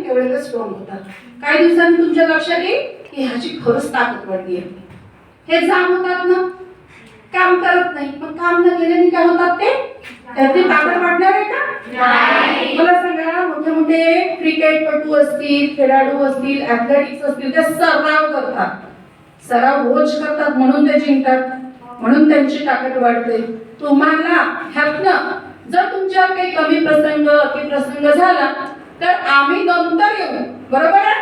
तेवढे ते स्ट्रॉंग होतात. काही दिवसांनी तुमच्या लक्षात येईल की ह्याची खरंच ताकद वाढली आहे. हे जाणवतात ना, काम करत नाही, पण काम न केल्याने काय होतात ते त्याची ताकद वाढणार आहे का? मला सांगा, मोठे मोठे क्रिकेटपटू असतील, खेळाडू असतील, ऍथलेटिक्स असतील, ते सराव करतात, सराव रोज करतात, म्हणून ते जिंकतात, म्हणून त्यांची ताकद वाढते. तुम्हाला ह्यातनं जर तुमच्यावर काही कमी प्रसंग की प्रसंग झाला तर आम्ही नंतर येऊ, बरोबर आहे?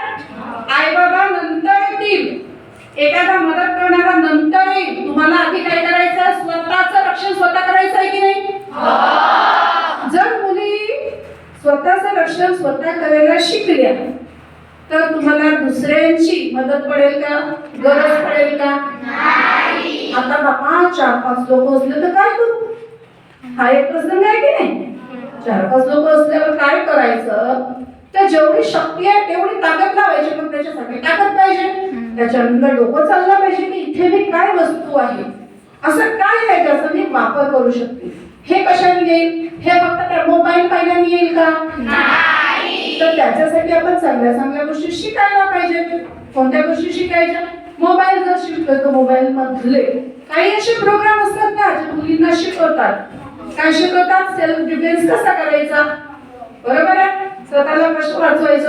आई बाबा नंतर येतील, एखादा मदत करणारा नंतर येईल. तुम्हाला आधी काय करायचं? स्वतःचं रक्षण स्वतः करायचं आहे की नाही? जर मुली स्वतःचं रक्षण स्वतः करायला शिकल्या तर तुम्हाला दुसऱ्यांची मदत पडेल का? गरज पडेल का? आता बाबा 4-5 लोक असले तर काय करू? हा एक प्रसंग आहे की नाही? 4-5 लोक असल्यावर काय करायचं? तर जेवढी शक्ती आहे तेवढी ताकद लावायची, पण त्याच्यासाठी ताकद पाहिजे. त्याच्यानंतर डोकं चाललं पाहिजे की इथे मी काय वस्तू आहे, असं काय आहे ज्याचा मी वापर करू शकते. हे कशाने येईल? हे फक्त मोबाईल पाहिल्याने येईल का? तर त्याच्यासाठी आपण चांगल्या चांगल्या गोष्टी शिकायला पाहिजे. कोणत्या गोष्टी शिकायच्या? मोबाईल जर शिकतोय तर मोबाईल मधले काही असे प्रोग्राम असतात ना जे मुलींना शिकवतात. काय शिकवतात? सेल्फ डिफेन्स कसा करायचा, बरोबर आहे? स्वतःला कसं वाचवायचं,